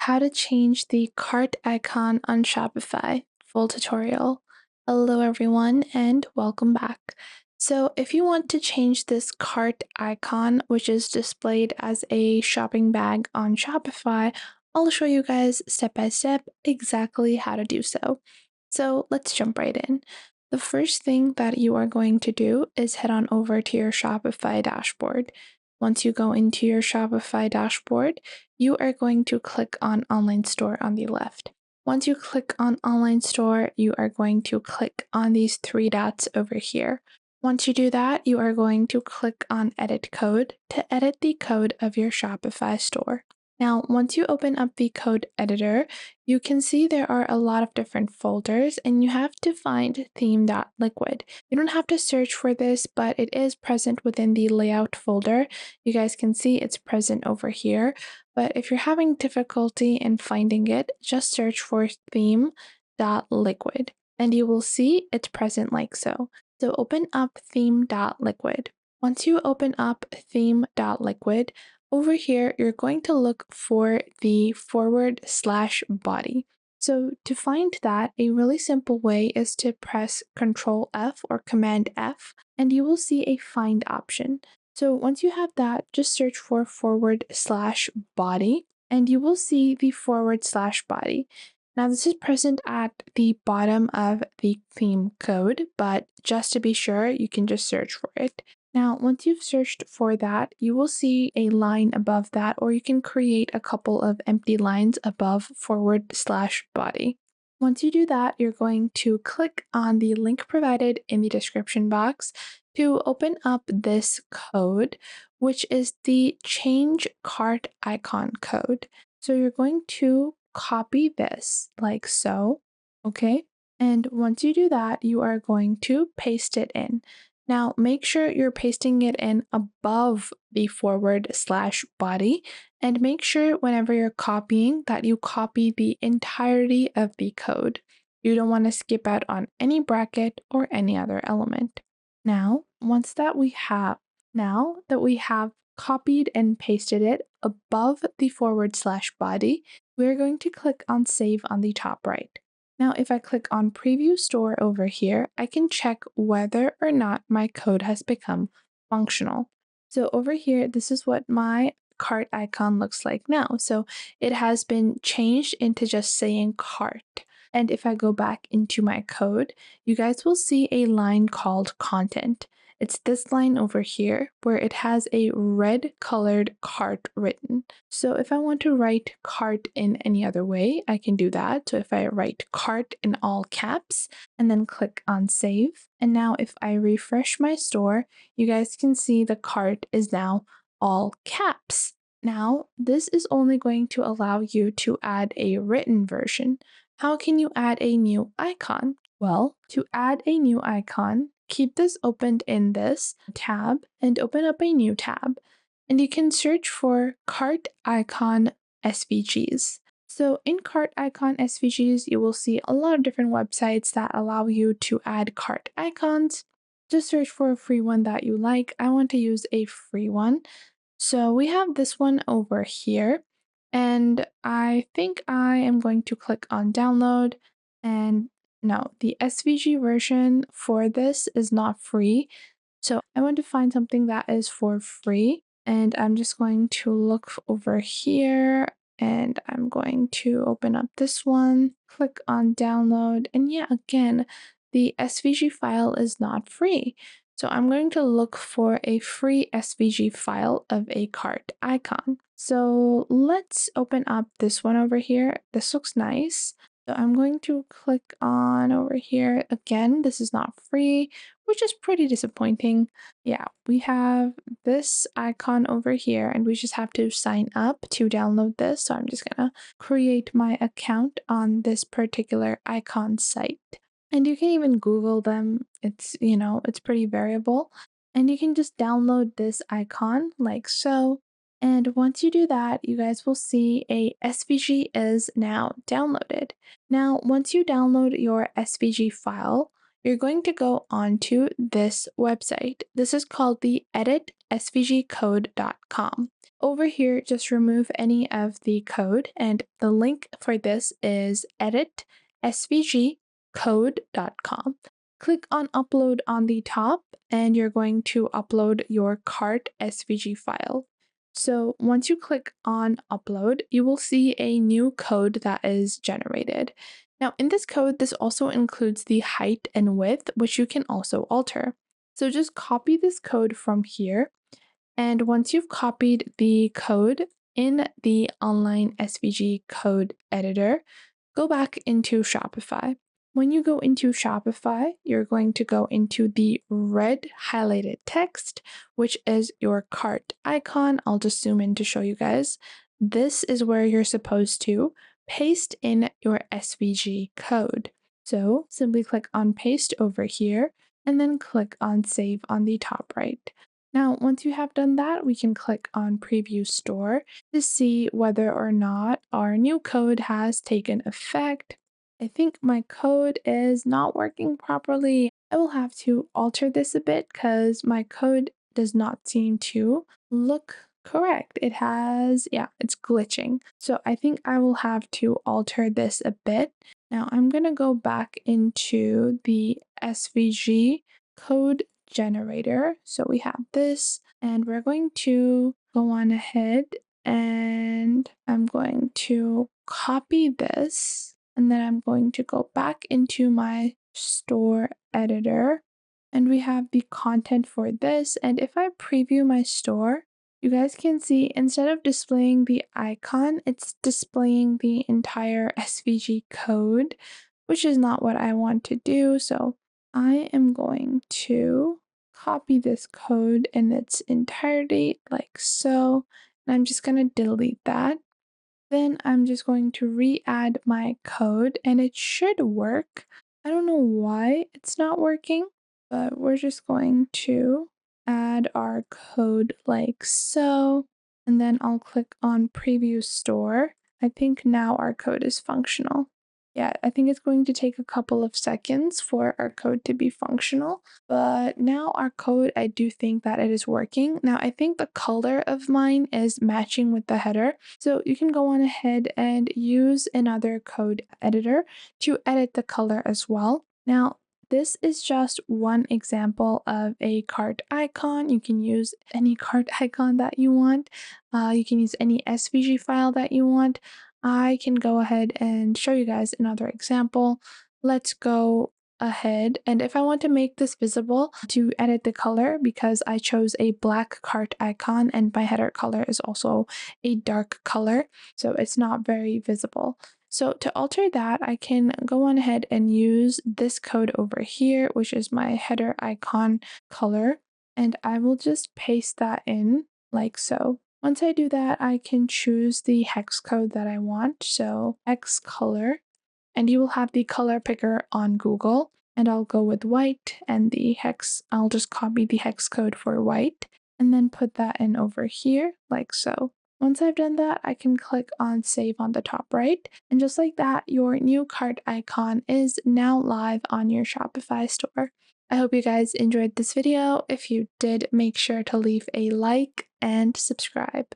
How to change the cart icon on Shopify full tutorial. Hello everyone and welcome back. So if you want to change this cart icon, which is displayed as a shopping bag on Shopify, I'll show you guys step by step exactly how to do so. So let's jump right in. The first thing that you are going to do is head on over to your Shopify dashboard. Once you go into your Shopify dashboard, you are going to click on Online Store on the left. Once you click on Online Store, you are going to click on these three dots over here. Once you do that, you are going to click on Edit Code to edit the code of your Shopify store. Now, once you open up the code editor, you can see there are a lot of different folders and you have to find theme.liquid. You don't have to search for this, but it is present within the layout folder. You guys can see it's present over here. But if you're having difficulty in finding it, just search for theme.liquid and you will see it's present like so. So open up theme.liquid. Once you open up theme.liquid, over here, you're going to look for the /body. So to find that, a really simple way is to press Control F or Command F, and you will see a find option. So once you have that, just search for /body, and you will see the /body. Now this is present at the bottom of the theme code, but just to be sure, you can just search for it. Now, once you've searched for that, you will see a line above that, or you can create a couple of empty lines above /body. Once you do that, you're going to click on the link provided in the description box to open up this code, which is the change cart icon code. So you're going to copy this like so, okay? And once you do that, you are going to paste it in. Now, make sure you're pasting it in above the /body and make sure whenever you're copying that you copy the entirety of the code. You don't want to skip out on any bracket or any other element. Now that we have copied and pasted it above the /body, we're going to click on Save on the top right. Now, if I click on Preview Store over here, I can check whether or not my code has become functional. So over here, this is what my cart icon looks like now. So it has been changed into just saying cart. And if I go back into my code, you guys will see a line called content. It's this line over here where it has a red colored cart written. So if I want to write cart in any other way, I can do that. So if I write cart in all caps and then click on save, and now if I refresh my store, you guys can see the cart is now all caps. Now, this is only going to allow you to add a written version. How can you add a new icon? Well, to add a new icon, keep this opened in this tab and open up a new tab. And you can search for cart icon SVGs. So in cart icon SVGs, you will see a lot of different websites that allow you to add cart icons. Just search for a free one that you like. I want to use a free one. So we have this one over here. And I think I am going to click on download. And no, the SVG version for this is not free. So I want to find something that is for free. And I'm just going to look over here and I'm going to open up this one, click on download. And yeah, again, the SVG file is not free. So I'm going to look for a free SVG file of a cart icon. So let's open up this one over here. This looks nice. So I'm going to click on over here. Again, this is not free, which is pretty disappointing. Yeah, we have this icon over here and we just have to sign up to download this. So I'm just gonna create my account on this particular icon site. And you can even Google them. It's pretty variable. And you can just download this icon like so. And once you do that, you guys will see a SVG is now downloaded. Now, once you download your SVG file, you're going to go onto this website. This is called the editsvgcode.com. Over here, just remove any of the code, and the link for this is editsvgcode.com. Click on upload on the top, and you're going to upload your cart SVG file. So once you click on upload, you will see a new code that is generated. Now, in this code, this also includes the height and width, which you can also alter. So just copy this code from here. And once you've copied the code in the online SVG code editor, go back into Shopify. When you go into Shopify, you're going to go into the red highlighted text, which is your cart icon. I'll just zoom in to show you guys. This is where you're supposed to paste in your SVG code. So simply click on paste over here and then click on save on the top right. Now, once you have done that, we can click on Preview Store to see whether or not our new code has taken effect. I think my code is not working properly. I will have to alter this a bit because my code does not seem to look correct. It's glitching. So I think I will have to alter this a bit. Now I'm going to go back into the SVG code generator. So we have this, and we're going to go on ahead and I'm going to copy this, and then I'm going to go back into my store editor, and we have the content for this. And if I preview my store, you guys can see instead of displaying the icon, it's displaying the entire SVG code, which is not what I want to do. So I am going to copy this code in its entirety like so, and I'm just going to delete that. Then I'm just going to re-add my code and it should work. I don't know why it's not working, but we're just going to add our code like so, and then I'll click on Preview Store. I think now our code is functional. Yeah, I think it's going to take a couple of seconds for our code to be functional, but now our code, I do think that it is working. Now, I think the color of mine is matching with the header, so you can go on ahead and use another code editor to edit the color as well. Now, this is just one example of a cart icon. You can use any cart icon that you want. You can use any SVG file that you want. I can go ahead and show you guys another example. Let's go ahead, and if I want to make this visible to edit the color, because I chose a black cart icon and my header color is also a dark color, so it's not very visible. So to alter that, I can go on ahead and use this code over here, which is my header icon color, and I will just paste that in like so. Once I do that, I can choose the hex code that I want, so hex color, and you will have the color picker on Google, and I'll go with white, and I'll just copy the hex code for white and then put that in over here like so. Once I've done that, I can click on save on the top right, and just like that, your new cart icon is now live on your Shopify store. I hope you guys enjoyed this video. If you did, make sure to leave a like and subscribe.